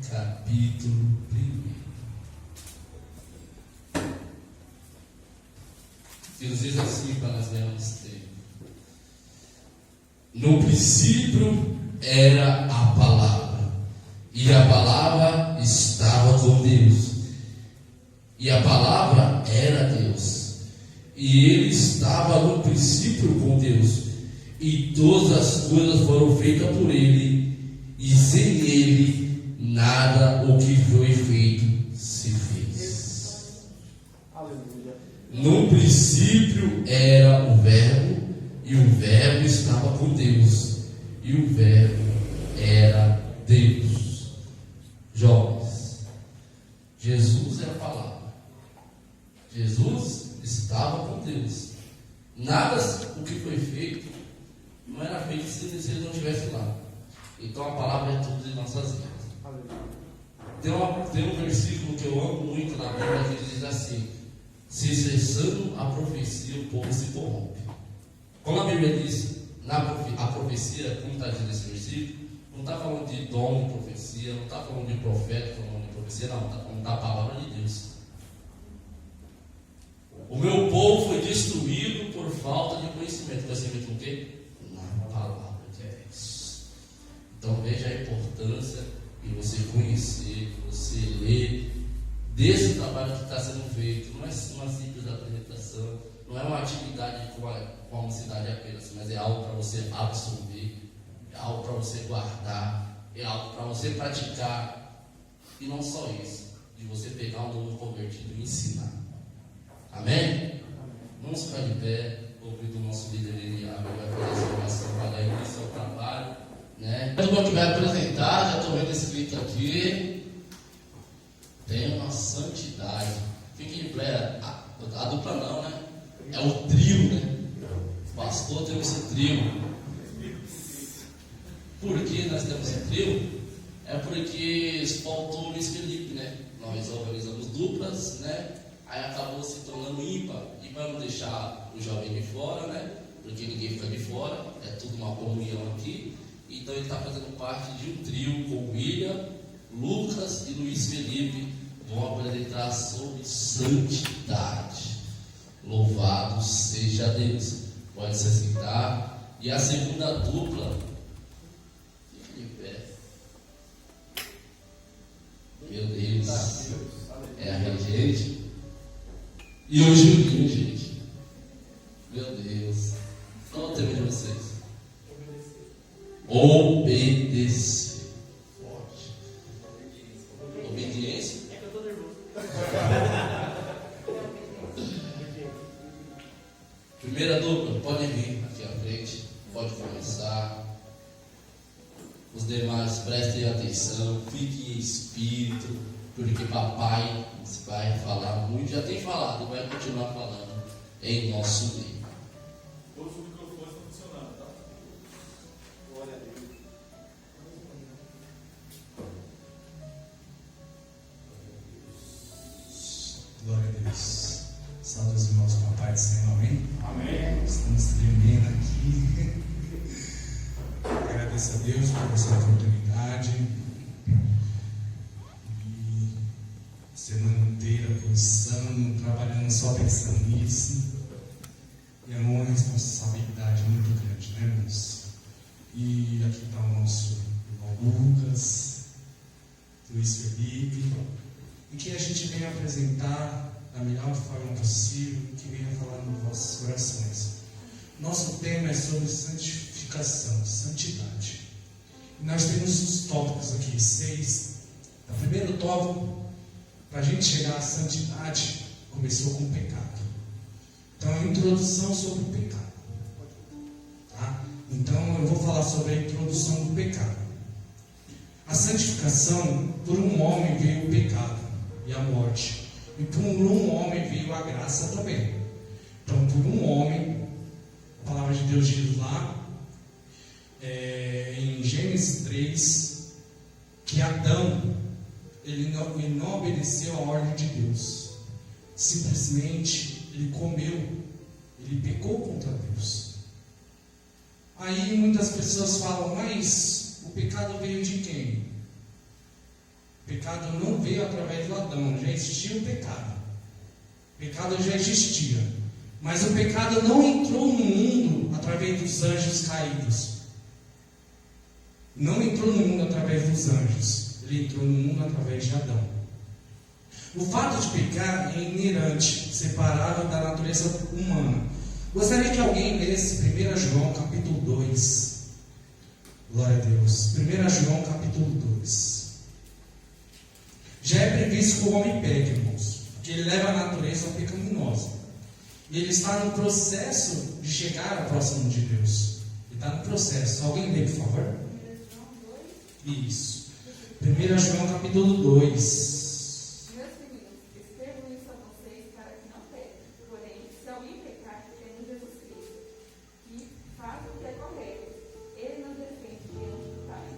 capítulo 1. Deus diz assim para nós lermos tempo. No princípio era a palavra, e a palavra estava com Deus, e a palavra era Deus, e ele estava no princípio com Deus, e todas as coisas foram feitas por ele, e sem ele nada o que foi feito se fez. Aleluia. No princípio era o Verbo, e o Verbo estava com Deus, e o Verbo era Deus. Jovens, Jesus é a palavra. Jesus estava com Deus. Nada o que foi feito não era feito se ele não estivesse lá. Então a palavra é tudo em nossas vidas. Tem um versículo que eu amo muito na Bíblia que diz assim: se cessando a profecia, o povo se corrompe. Quando a Bíblia diz a profecia, como está dizendo esse versículo, não está falando de dom de profecia, não está falando de profeta, falando de profecia, não, está falando da palavra de Deus. O meu povo foi destruído por falta de conhecimento. Conhecimento o quê? Na palavra de Deus. Então veja a importância de você conhecer, você ler desse trabalho que está sendo feito. Não é uma simples apresentação, não é uma atividade com a mocidade apenas, mas é algo para você absorver, é algo para você guardar, é algo para você praticar. E não só isso, de você pegar um novo convertido e ensinar. Amém? Vamos ficar de pé. Ouvir do nosso líder, ele vai fazer essa oração para dar início ao trabalho, né? Eu vou que vai apresentar, já estou vendo escrito aqui. Tem uma santidade. Fique de pé. A dupla não, né? É o trio, né? O pastor tem esse trio. Por que nós temos esse trio? É porque faltou o Luiz Felipe, né? Nós organizamos duplas, né? Aí acabou se tornando ímpar. E para não deixar o jovem de fora, né? Porque ninguém fica de fora, é tudo uma comunhão aqui. Então ele está fazendo parte de um trio com William, Lucas e Luiz Felipe. Vão apresentar sobre santidade. Louvado seja Deus. Pode se sentar. E a segunda dupla, fique de pé. Meu Deus, é a regente e o Julinho, gente. Meu Deus, qual é o tema de vocês? Obedecer. Forte. Obediência. É que eu tô nervoso. Primeira dupla, pode vir aqui à frente, pode começar. Os demais prestem atenção, fiquem em espírito, porque papai vai falar muito, já tem falado e vai continuar falando em nosso meio. Todos os microfones estão funcionando, tá? Glória a Deus. Glória a Deus. Salve os irmãos com a paz do Senhor, amém? Amém. Estamos tremendo aqui. Agradeço a Deus por essa oportunidade. E semana inteira pensando, trabalhando só pensando nisso. E é uma responsabilidade muito grande, né, irmãos? E aqui está o nosso irmão Lucas, Luiz Felipe, e que a gente venha apresentar da melhor forma possível, que venha falar nos vossos corações. Nosso tema é sobre santificação, santidade. E nós temos os tópicos aqui, 6. O primeiro tópico, para a gente chegar à santidade, começou com o pecado. Então, a introdução sobre o pecado. Tá? Então, eu vou falar sobre a introdução do pecado. A santificação, por um homem veio o pecado e a morte. E por um homem veio a graça também. Então, por um homem, a palavra de Deus diz lá, em Gênesis 3, que Adão, ele não obedeceu a ordem de Deus. Simplesmente, ele comeu, ele pecou contra Deus. Aí muitas pessoas falam, mas o pecado veio de quem? pecado não veio através do Adão, já existia o pecado. O pecado já existia. Mas o pecado não entrou no mundo através dos anjos caídos. Não entrou no mundo através dos anjos. Ele entrou no mundo através de Adão. O fato de pecar é inerente, separável da natureza humana. Gostaria que alguém lesse 1 João capítulo 2. Glória a Deus. 1 João capítulo 2. Já é previsto que o homem peque, irmãos, porque ele leva a natureza pecaminosa. E ele está no processo de chegar próximo de Deus. Ele está no processo. Alguém lê, por favor? 1 João 2. Isso. 1 João capítulo 2. Meus filhinhos, escrevo isso a vocês para que não pequem. Porém, se alguém pecar, temos Jesus Cristo, que faz o que é correto. Ele não defende diante do Pai.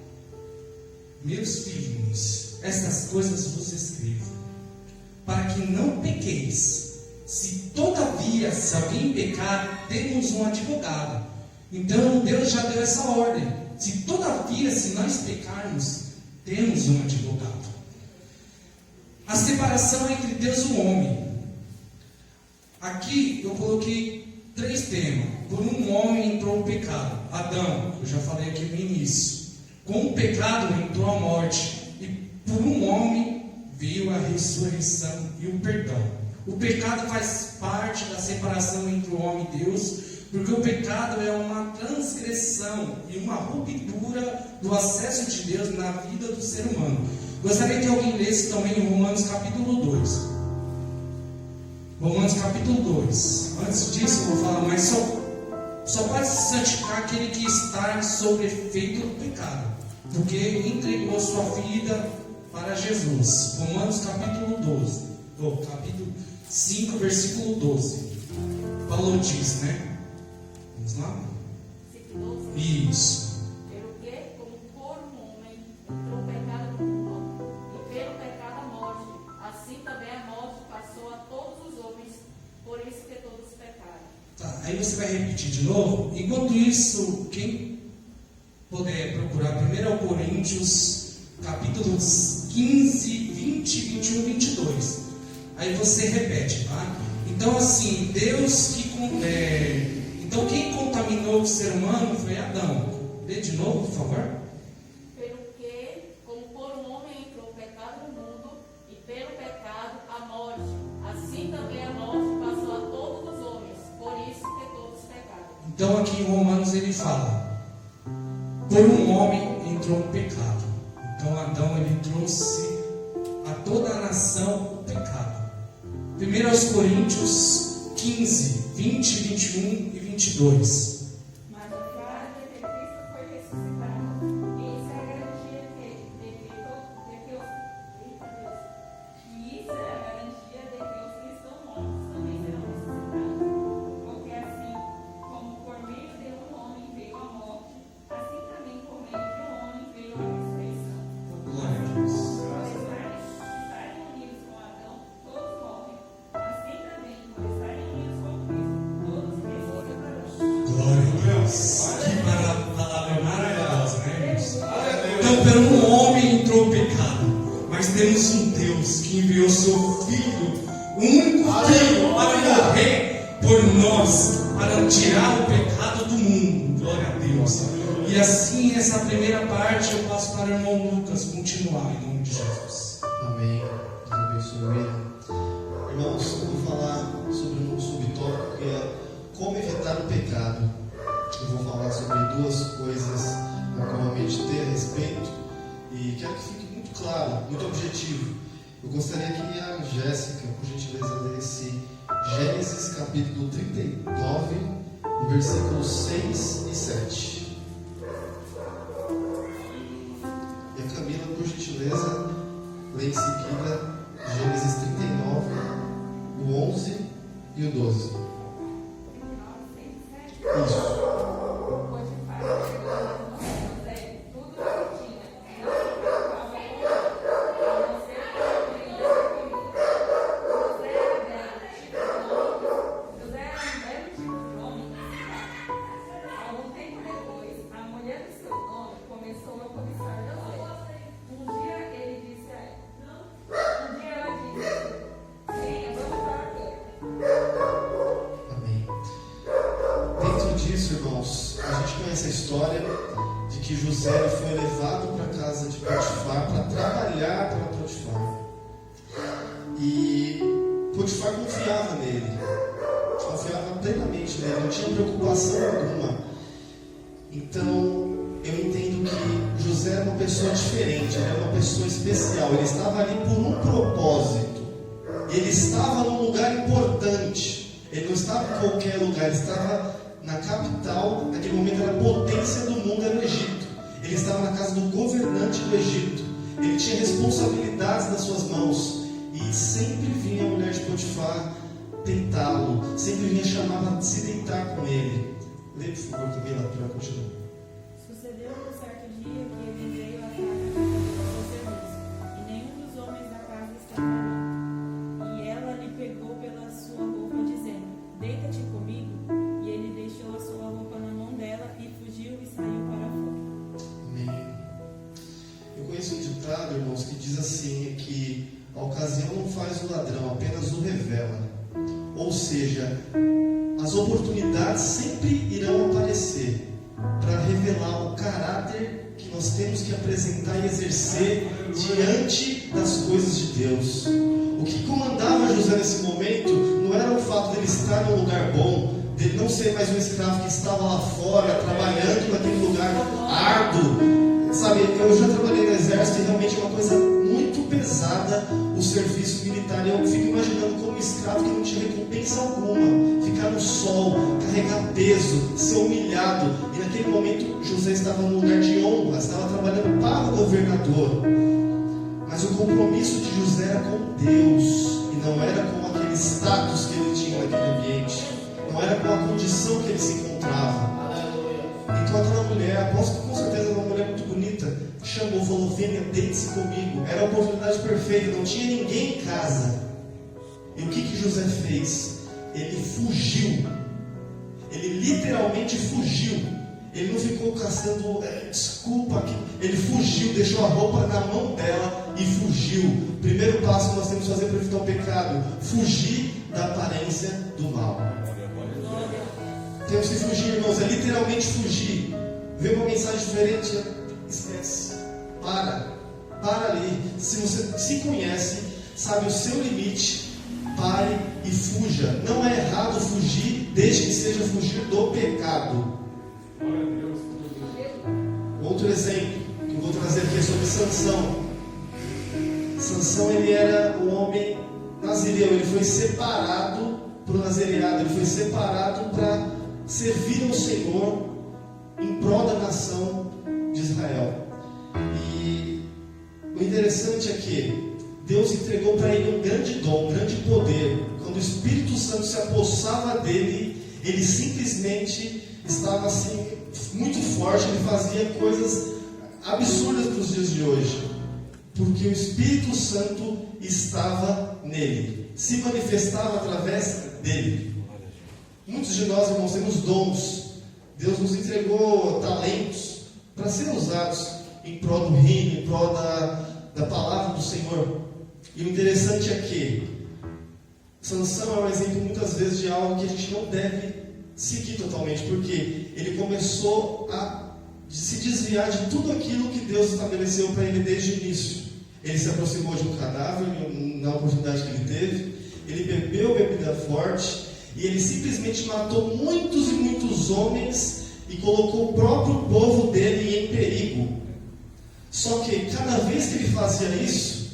Meus filhos, estas coisas vos escrevo, para que não pequeis. Se todavia, se alguém pecar, temos um advogado. Então Deus já deu essa ordem. Se todavia, se nós pecarmos, temos um advogado. A separação entre Deus e o homem. Aqui eu coloquei 3 temas. Por um homem entrou o pecado, Adão, eu já falei aqui no início. Com o pecado entrou a morte, e por um homem veio a ressurreição e o perdão. O pecado faz parte da separação entre o homem e Deus, porque o pecado é uma transgressão e uma ruptura do acesso de Deus na vida do ser humano. Gostaria que alguém lesse também Romanos capítulo 2. Romanos capítulo 2. Antes disso eu vou falar, mas só pode se santificar aquele que está sob efeito do pecado, porque entregou sua vida para Jesus. Romanos capítulo 12. Capítulo 5, versículo 12. Paulo diz, né? Vamos lá? Isso. Pelo que, como por um homem, entrou o pecado no mundo, e pelo pecado a morte, assim também a morte passou a todos os homens, por isso que todos pecaram. Tá, aí você vai repetir de novo. Enquanto isso, quem puder procurar 1 Coríntios, capítulos 15, 20, 21 e 22. Aí você repete, tá? Então assim, então quem contaminou o ser humano foi Adão. Lê de novo, por favor. Pelo que, como por um homem entrou o pecado no mundo, e pelo pecado a morte, assim também a morte passou a todos os homens, por isso que todos pecaram. Então aqui em Romanos ele fala, por um homem entrou o pecado. Então Adão ele trouxe a toda a nação o pecado. 1 Coríntios 15, 20, 21 e 22. Mas o claro de que Cristo foi ressuscitado, e isso é a garantia de que os cristãos mortos também serão ressuscitados. Porque assim, como por meio de um homem veio a morte, assim também por meio de um homem veio a ressurreição. Glória a Deus. Estarem unidos com Adão, todos morrem. Assim também, por estarem unidos com Cristo, todos ressuscitarão. Glória a Deus. Que palavra maravilhosa, né, irmãos? Então, por um homem entrou o pecado, mas temos um Deus que enviou seu Filho, o único Filho, para morrer por nós, para tirar o pecado do mundo. Glória a Deus. E assim, essa primeira parte eu passo para o irmão Lucas continuar, em nome de Jesus. Amém. Deus abençoe. Irmãos, eu vou falar sobre um subtópico que é como evitar o pecado. Eu vou falar sobre 2 coisas a qual eu meditei a respeito e quero que fique muito claro, muito objetivo. Eu gostaria que a Jéssica, por gentileza, lesse Gênesis capítulo 39, versículos 6 e 7. E a Camila, por gentileza, lê em seguida Gênesis 39, o 11 e o 12. Isso. Potifar chegou nas mãos de José tudo o que tinha, e não ficava com a não ser que ele José era um belo tipo de homem. Algum tempo depois, a mulher do seu dono começou a cobiçar José. Um dia ele disse a ela: que José foi levado para a casa de Potifar para trabalhar para Potifar. E Potifar confiava nele, confiava plenamente nele, não tinha preocupação alguma. Então, eu entendo que José era uma pessoa diferente, ele era uma pessoa especial, ele estava ali por um propósito, ele estava num lugar importante, ele não estava em qualquer lugar, ele estava na capital, naquele momento era a potência do mundo, era o Egito, ele estava na casa do governante do Egito, ele tinha responsabilidades nas suas mãos, e sempre vinha a mulher de Potifar tentá-lo, sempre vinha chamar para se deitar com ele. Lê, por favor, Camila, para continuar. Sucedeu por certo dia que ele veio à casa do seu serviço, e nenhum dos homens da casa estava ali. E ela lhe pegou pela sua roupa, dizendo: deita-te comigo. E ele deixou a sua roupa na mão dela e fugiu e saiu para fora. Amém. Eu conheço um ditado, irmãos, que diz assim, que a ocasião não faz o ladrão, apenas o revela. Ou seja, as oportunidades sempre irão aparecer para revelar o caráter que nós temos que apresentar e exercer diante das coisas de Deus. O que comandava José nesse momento não era o fato dele estar num lugar bom, dele não ser mais um escravo que estava lá fora, trabalhando naquele lugar árduo. Sabe, eu já trabalhei no exército e realmente é uma coisa muito pesada o serviço militar. Eu fico imaginando como um escravo que não tinha recompensa alguma, ficar no sol, carregar peso, ser humilhado. E naquele momento José estava num lugar de honra, estava trabalhando para o governador. Mas o compromisso de José era com Deus e não era com aquele status que ele tinha naquele ambiente, não era com a condição que ele se encontrava. Então aquela mulher, aposto que com certeza era uma mulher muito bonita, chamou, falou: venha, deite-se comigo. Era a oportunidade perfeita, não tinha ninguém em casa. E o que José fez? Ele fugiu. Ele literalmente fugiu. Ele não ficou caçando desculpa. Ele fugiu, deixou a roupa na mão dela e fugiu. Primeiro passo que nós temos que fazer para evitar o pecado: fugir da aparência do mal. Temos que fugir, irmãos, é literalmente fugir. Vê uma mensagem diferente, esquece. Para ali. Se você se conhece, sabe o seu limite, pare e fuja. Não é errado fugir, desde que seja fugir do pecado. Outro exemplo que eu vou trazer aqui é sobre Sansão. Sansão, ele era um homem nazireu, ele foi separado para o nazireado, ele foi separado para servir ao Senhor em prol da nação de Israel. E o interessante é que Deus entregou para ele um grande dom, um grande poder. Quando o Espírito Santo se apossava dele, ele simplesmente estava assim, muito forte, ele fazia coisas absurdas para os dias de hoje, porque o Espírito Santo estava nele, se manifestava através dele. Muitos de nós, irmãos, temos dons. Deus nos entregou talentos para serem usados em prol do reino, em prol da palavra do Senhor. E o interessante é que Sansão é um exemplo muitas vezes de algo que a gente não deve seguir totalmente, porque ele começou a se desviar de tudo aquilo que Deus estabeleceu para ele desde o início. Ele se aproximou de um cadáver na oportunidade que ele teve, ele bebeu bebida forte, e ele simplesmente matou muitos e muitos homens e colocou o próprio povo dele em perigo. Só que cada vez que ele fazia isso,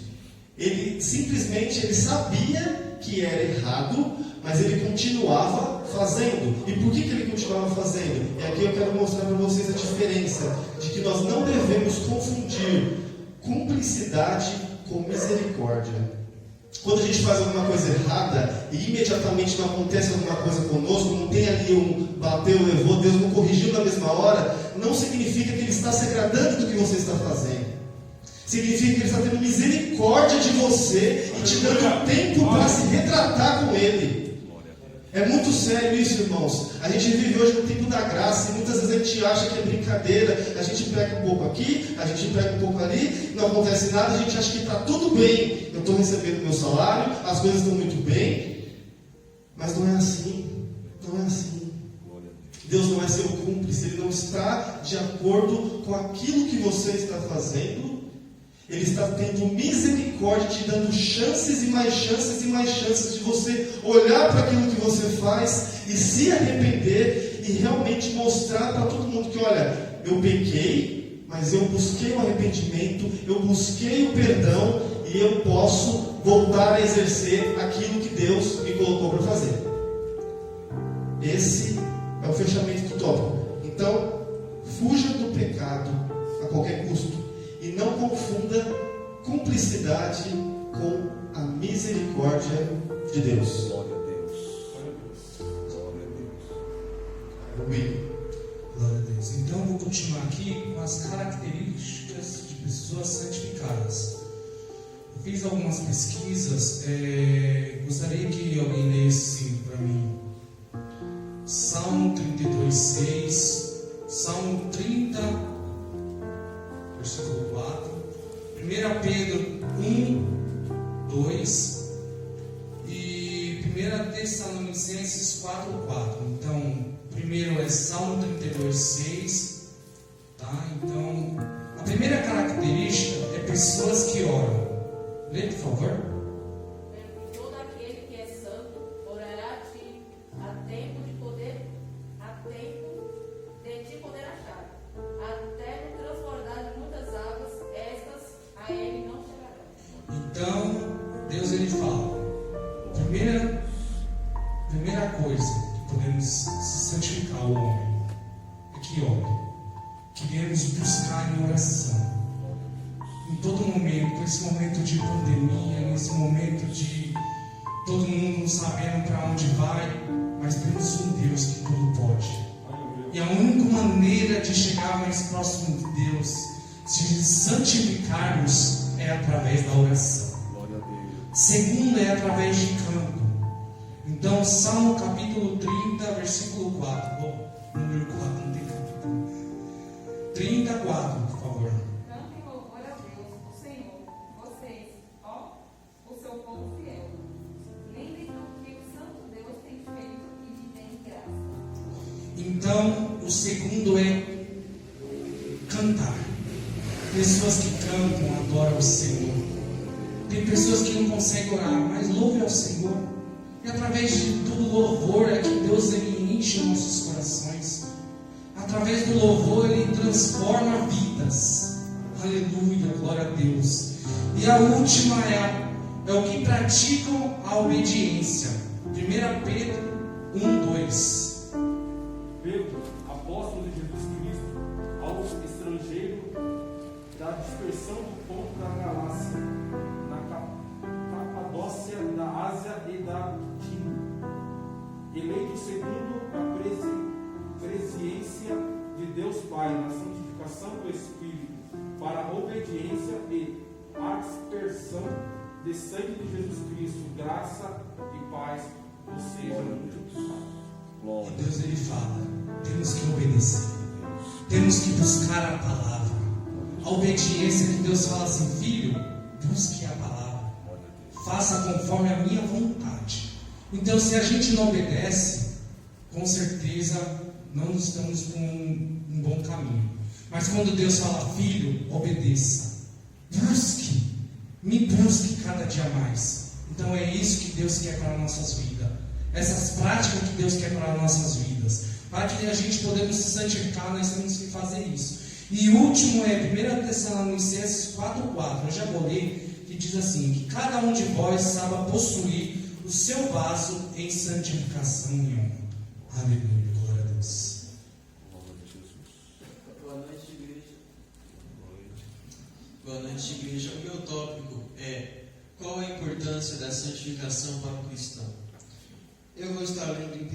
ele simplesmente sabia que era errado, mas ele continuava fazendo. E por que ele continuava fazendo? E aqui eu quero mostrar para vocês a diferença de que nós não devemos confundir cumplicidade com misericórdia. Quando a gente faz alguma coisa errada e imediatamente não acontece alguma coisa conosco, não tem ali um bateu, levou, Deus não corrigiu na mesma hora, não significa que Ele está se agradando do que você está fazendo. Significa que Ele está tendo misericórdia de você e te dando tempo para se retratar com Ele. É muito sério isso, irmãos. A gente vive hoje no tempo da graça e muitas vezes a gente acha que é brincadeira. A gente pega um pouco aqui, a gente pega um pouco ali, não acontece nada, a gente acha que está tudo bem. Eu estou recebendo meu salário, as coisas estão muito bem. Mas não é assim. Não é assim. Deus não é seu cúmplice, Ele não está de acordo com aquilo que você está fazendo. Ele está tendo misericórdia, te dando chances e mais chances e mais chances de você olhar para aquilo que você faz e se arrepender e realmente mostrar para todo mundo que, olha, eu pequei, mas eu busquei o arrependimento, eu busquei o perdão e eu posso voltar a exercer aquilo que Deus me colocou para fazer. Esse é o fechamento do tópico. Então, fuja do pecado a qualquer custo. E não confunda cumplicidade com a misericórdia de Deus. Glória a Deus. Glória a Deus. Will. Glória a Deus. Então eu vou continuar aqui com as características de pessoas santificadas. Eu fiz algumas pesquisas. Gostaria que alguém lesse para mim Salmo 32:6, Salmo 30, versículo 4, 1 Pedro 1:2 e 1 Tessalonicenses 4:4. Então, primeiro é Salmo 32:6, tá? Então, a primeira característica é pessoas que oram. Lê, por favor. Todo aquele que é santo orará a ti, a tempo de ti poder achar, até no transbordar de muitas águas, estas a ele não chegarão. Então, Deus ele fala, primeira coisa que podemos se santificar o homem é que ore, que devemos buscar em oração. Em todo momento, nesse momento de pandemia, nesse momento de todo mundo não sabendo para onde vai, mas temos um Deus que tudo pode. E a única maneira de chegar mais próximo de Deus, de santificarmos, é através da oração. Glória a Deus. Segundo, é através de canto. Então, Salmo capítulo 30, versículo 4. Bom, número 4, não tem capítulo. 34, por favor. Cantem louvor a Deus, o Senhor, vocês, ó, o seu povo fiel. Lembrem do que o Santo Deus tem feito e lhe tem graça. Então, o segundo é cantar. Pessoas que cantam, adoram o Senhor. Tem pessoas que não conseguem orar, mas louve ao Senhor. E através do louvor é que Deus ele enche os nossos corações. Através do louvor ele transforma vidas. Aleluia, glória a Deus. E a última é o que praticam a obediência. 1 Pedro 1:2. Pedro, apóstolo de Jesus Cristo, ao estrangeiro da dispersão do ponto da Galácia, na Capadócia, da Ásia e da Bitínia, eleito segundo a presciência de Deus Pai, na santificação do Espírito, para a obediência e aspersão de sangue de Jesus Cristo, graça e paz nos sejam Deus. Glória E Deus ele fala, temos que obedecer, temos que buscar a palavra. A obediência que Deus fala assim, filho, busque a palavra, faça conforme a minha vontade. Então, se a gente não obedece, com certeza não estamos com um bom caminho. Mas quando Deus fala, filho, obedeça, me busque cada dia mais. Então é isso que Deus quer para as nossas vidas. Essas práticas que Deus quer para as nossas vidas. Para que a gente podemos se santificar, nós temos que fazer isso. E o último é 1 Tessalonicenses 4:4. Eu já vou ler, que diz assim, que cada um de vós saiba possuir o seu vaso em santificação e honra. Aleluia, glória a Deus. Boa noite, igreja. Boa noite, igreja. O meu tópico é: qual a importância da santificação para o cristão? Eu vou estar lendo em 1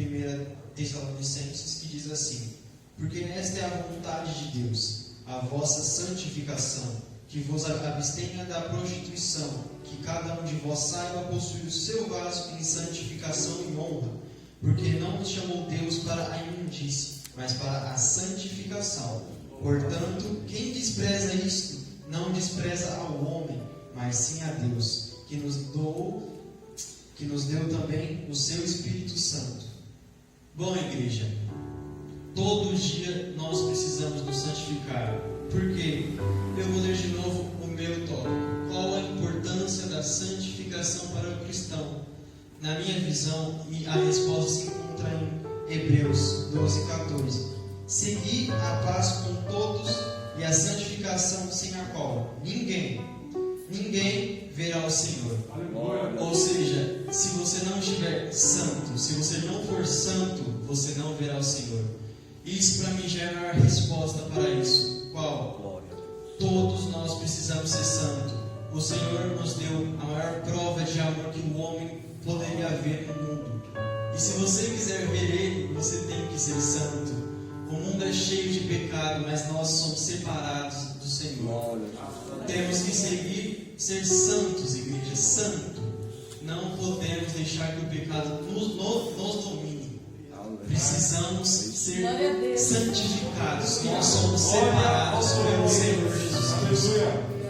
Tessalonicenses, que diz assim: porque esta é a vontade de Deus, a vossa santificação, que vos abstenha da prostituição, que cada um de vós saiba possuir o seu vaso em santificação e honra, porque não nos chamou Deus para a imundície, mas para a santificação. Portanto, quem despreza isto, não despreza ao homem, mas sim a Deus, que nos deu também o seu Espírito Santo. Bom, igreja, Todo dia nós precisamos nos santificar. Por quê? Eu vou ler de novo o meu tópico. Qual a importância da santificação para o cristão? Na minha visão, a resposta se encontra em Hebreus 12:14. Segui a paz com todos e a santificação, sem a qual ninguém verá o Senhor. Aleluia. Ou seja, se você não estiver santo, se você não for santo, você não verá o Senhor. Isso para mim já é a maior resposta para isso. Qual? Todos nós precisamos ser santos. O Senhor nos deu a maior prova de amor que o homem poderia ver no mundo. E se você quiser ver Ele, você tem que ser santo. O mundo é cheio de pecado, mas nós somos separados do Senhor. Temos que ser santos, igreja, santo. Não podemos deixar que o pecado nos domine. Precisamos ser santificados. Nós somos separados pelo Senhor Jesus Cristo.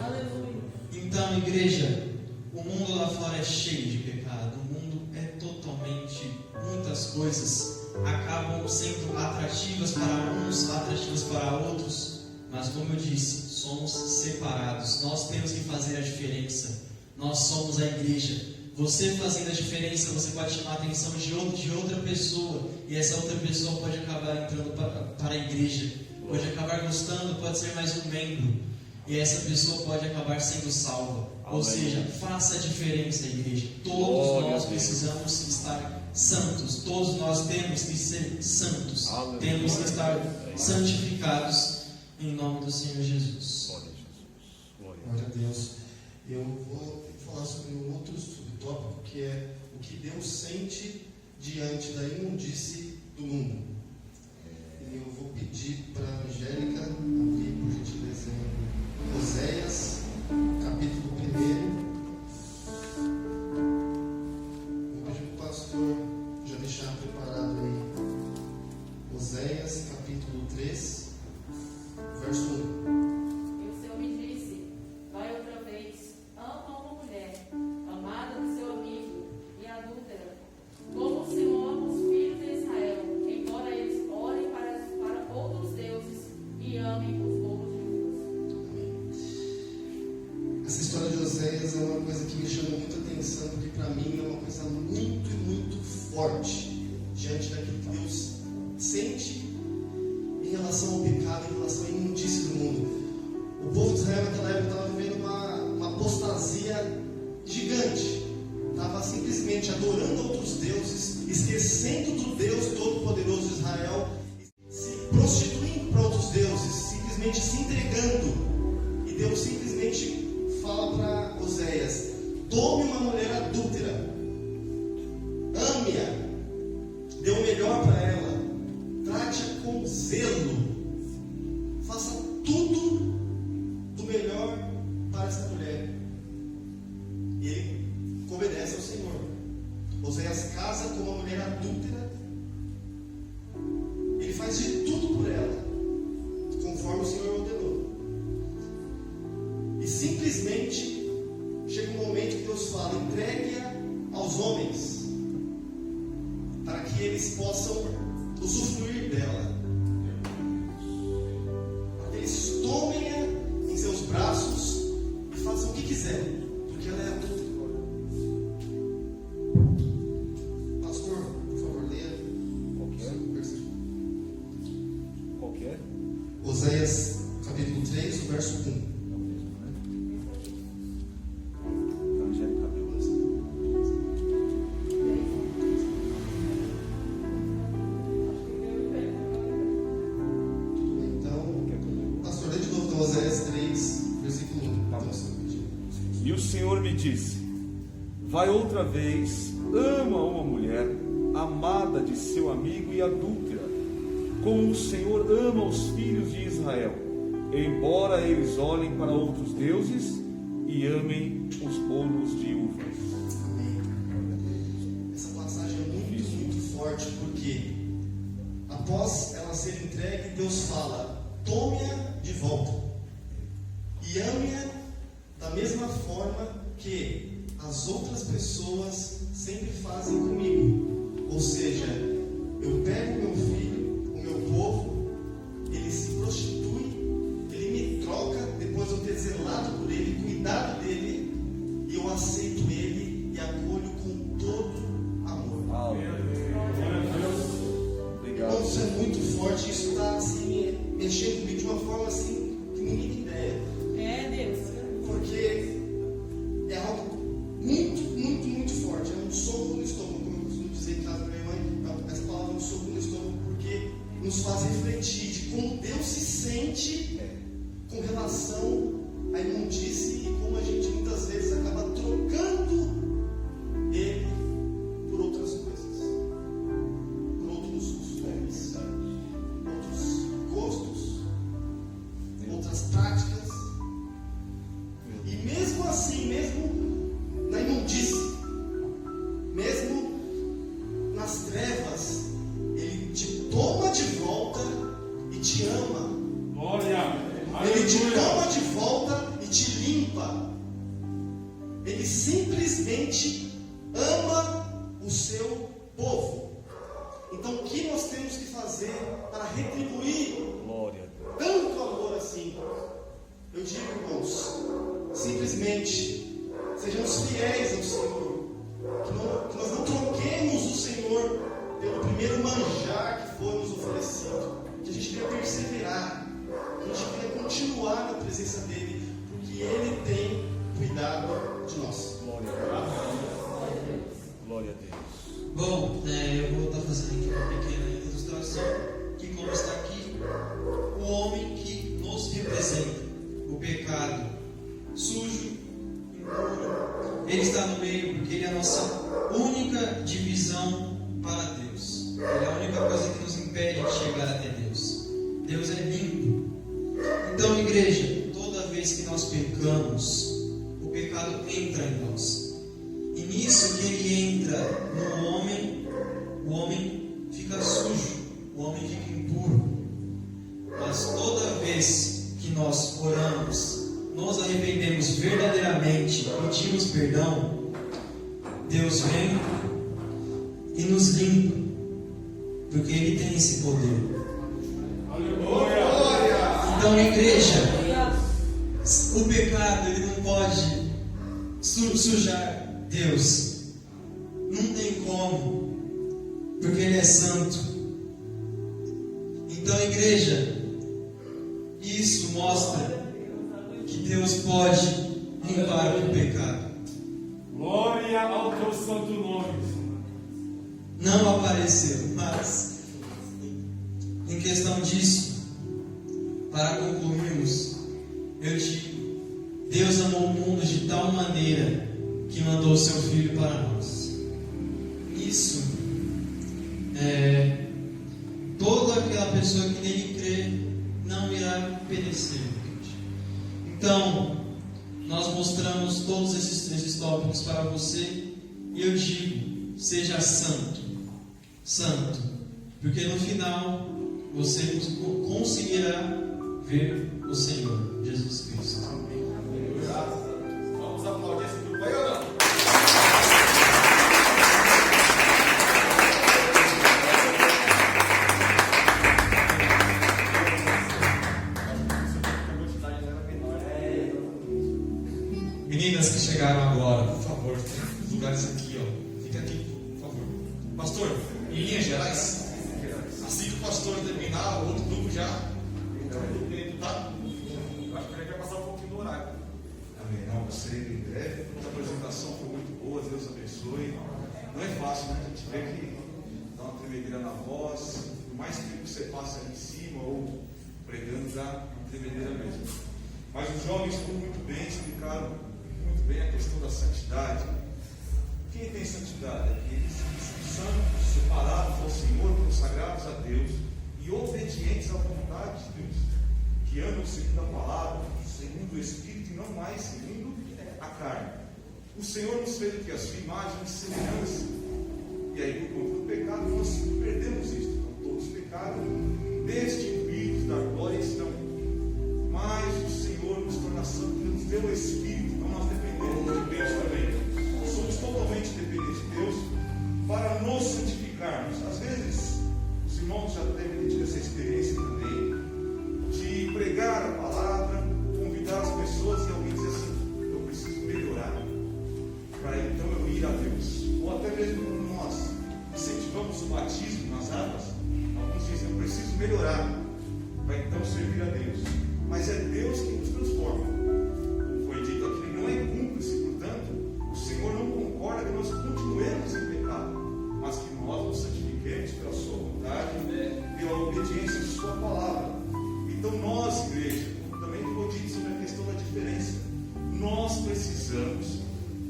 Aleluia. Então, igreja, o mundo lá fora é cheio de pecado. O mundo é totalmente, muitas coisas acabam sendo atrativas para uns, atrativas para outros. Mas como eu disse, somos separados. Nós temos que fazer a diferença. Nós somos a igreja. Você fazendo a diferença, você pode chamar a atenção de outra pessoa. E essa outra pessoa pode acabar entrando para a igreja. Pode acabar gostando, pode ser mais um membro. E essa pessoa pode acabar sendo salva. Ou seja, faça a diferença, igreja. Todos nós precisamos estar santos. Todos nós temos que ser santos. Temos que estar santificados em nome do Senhor Jesus. Glória a Deus. Eu vou falar sobre um outro subtópico, que é o que Deus sente diante da imundície do mundo. E eu vou pedir para a Angélica abrir, por gentileza, em Oséias, capítulo 1. Vou pedir para o pastor já deixar preparado aí. Oséias, capítulo 3, verso 1. E o Senhor me disse: vai outra vez, ama uma mulher, amada do seu amigo e adúltera, como o Senhor ama os filhos de Israel, embora eles olhem para outros deuses e amem os povos de Deus. Essa história de Oséias é uma coisa que me chama muita atenção, porque para mim é uma coisa muito, muito forte diante daquilo que Deus sente em relação ao pecado, em relação à imundície do mundo. O povo de Israel naquela época estava vivendo uma apostasia gigante. Estava simplesmente adorando outros deuses, esquecendo do Deus Todo-Poderoso de Israel, se prostituindo para outros deuses, simplesmente se entregando. E Deus simplesmente fala para Oséias: tome uma mulher adúltera, ame-a, dê o melhor para ela, trate-a com zelo, faça tudo do melhor para essa mulher. E ele obedece ao Senhor. Oséias casa com uma mulher adúltera, ele faz de tudo por ela, conforme o Senhor ordenou. E simplesmente chega um momento que Deus fala: entregue-a aos homens, para que eles possam usufruir dela. Para que eles tomem-a em seus braços e façam o que quiserem, porque ela é adulta. Pastor, por favor, leia. Qual que é? Oséias capítulo 3, o verso 1. E o Senhor me disse: vai outra vez, ama uma mulher, amada de seu amigo e adúltera, como o Senhor ama os filhos de Israel, embora eles olhem para outros deuses e amem os bolos de uvas. Amém. Essa passagem é muito, muito forte, porque após ela ser entregue, Deus fala: tome-a de volta e ame-a da mesma forma que as outras pessoas sempre fazem comigo. Ou seja, eu pego o meu filho, o meu povo, aceito Ele e acolho com todo amor. Irmão, isso é muito forte, isso está assim, mexendo comigo de uma forma assim que ninguém tem ideia. É, Deus. Porque é algo muito, muito, muito forte. É um soco no estômago, como eu costumo dizer em casa da minha mãe. Essa palavra é um soco no estômago, porque nos faz refletir de como Deus se sente com relação à imundície e como a gente muitas vezes acaba trocando Ele por outras coisas, por outros costumes, outros gostos, outras práticas. E mesmo assim, mesmo na imundície, mesmo nas trevas, Ele te toma de volta e te ama. Glória. Ele te Aleluia. toma de volta e te limpa. Ele simplesmente ama o seu povo. Então, o que nós temos que fazer para retribuir tanto amor assim? Eu digo, irmãos, simplesmente sejamos fiéis ao Senhor. Que nós não troquemos o Senhor pelo primeiro manjar que foi nos oferecido. Que a gente venha perseverar. Que a gente venha continuar na presença dEle. Porque Ele tem cuidado de nós. Glória a Deus. Bom, eu vou estar fazendo aqui uma pequena ilustração, que como está aqui, o homem que nos representa, o pecado sujo, impuro, ele está no meio porque ele é a nossa única divisão para Deus. Ele é a única coisa que nos impede de chegar até Deus. Deus é limpo. Então, igreja, toda vez que nós pecamos, o pecado entra em nós. E nisso que ele entra no homem, o homem fica sujo, o homem fica impuro. Mas toda vez que nós oramos, nos arrependemos verdadeiramente, pedimos perdão, Deus vem e nos limpa, porque Ele tem esse poder. Aleluia. Então, igreja, o pecado ele não pode sujar Deus. Não tem como, porque Ele é santo. Então, igreja, isso mostra que Deus pode limpar o pecado. Glória ao teu santo nome. Não apareceu, mas em questão disso, para concluirmos, eu digo: Deus amou o mundo de tal maneira que mandou o seu Filho para nós. Isso toda aquela pessoa que nele crê não irá perecer. Então, nós mostramos todos esses tópicos para você e eu digo: seja santo, santo, porque no final você conseguirá ver o Senhor Jesus Cristo. Vamos aplaudir esse grupo aí ou não? Meninas que chegaram agora, por favor, os lugares aqui, ó. Fica aqui, por favor. Pastor, em linhas gerais, assim que o pastor terminar, o outro grupo já. Tá? Acho que a gente vai passar um pouquinho do horário. Amém. Não, você em breve, a apresentação foi muito boa, Deus abençoe. Não é fácil, né? A gente vê que dá uma tremedeira na voz, por mais tempo que você passa ali em cima ou pregando, dá uma tremedeira mesmo. Mas os jovens foram muito bem, explicaram muito bem a questão da santidade. Quem tem santidade? Aqueles que são separados ao Senhor, consagrados a Deus e obedientes à vontade de Deus, que andam segundo a palavra, segundo o Espírito e não mais segundo a carne. O Senhor nos fez aqui a sua imagem e semelhança. E aí, por conta do pecado, nós perdemos isso. Então, todos pecaram, destituídos da glória estão. Mas o Senhor nos torna santo, nos deu o Espírito, então nós dependemos de Deus também. Somos totalmente dependentes de Deus para nos santificarmos. Às vezes, os irmãos já devem ter essa experiência também, de pregar a palavra, convidar as pessoas e alguém dizer assim: eu preciso melhorar.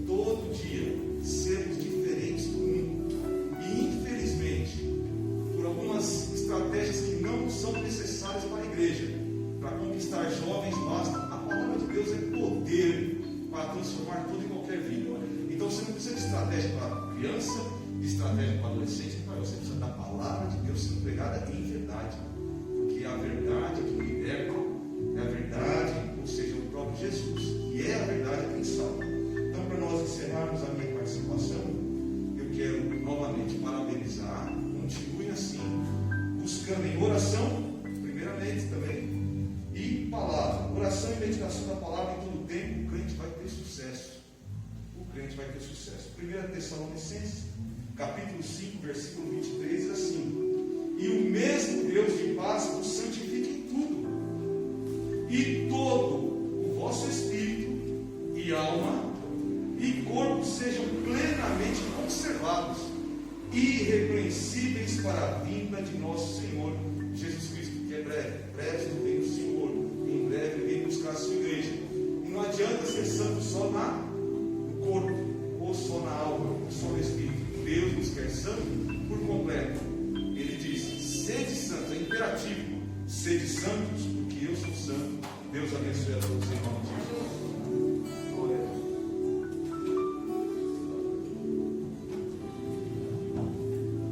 todo dia sermos diferentes do mundo. E infelizmente, por algumas estratégias que não são necessárias para a igreja, para conquistar jovens, basta. A palavra de Deus é poder para transformar toda e qualquer vida. Então você não precisa de estratégia para criança, de estratégia para adolescente, você precisa da palavra de Deus sendo pregada em verdade. Porque é a verdade que liberta, é a verdade, ou seja, o próprio Jesus. E é a verdade quem salva. Então, para nós encerrarmos a minha participação, eu quero novamente parabenizar. Continue assim, buscando em oração, primeiramente também, e palavra. Oração e meditação da palavra em todo tempo, o crente vai ter sucesso. O crente vai ter sucesso. 1 Tessalonicenses, capítulo 5, versículo 23, diz assim: e o mesmo Deus de paz vos santifique em tudo, e todo o vosso espírito e alma e corpo sejam plenamente conservados, irrepreensíveis para a vinda de nosso Senhor Jesus Cristo, que é breve. Breve vem o Senhor, em breve vem buscar a sua igreja. E não adianta ser santo só no corpo, ou só na alma, ou só no espírito. Deus nos quer santo por completo. Ele diz: sede santos, é imperativo. Sede santos, porque eu sou santo. Deus abençoe a todos em nome de Jesus. Glória a Deus.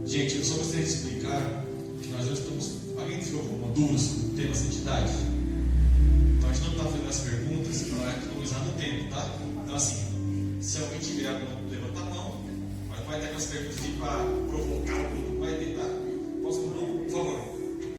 Gente, eu só gostaria de explicar que nós hoje estamos. Alguém ficou com dúvidas sobre o tema santidade? Então a gente não está fazendo as perguntas para economizar no tempo, tá? Então, assim, se alguém tiver alguma, levanta a mão, mas vai ter aquelas perguntas para provocar o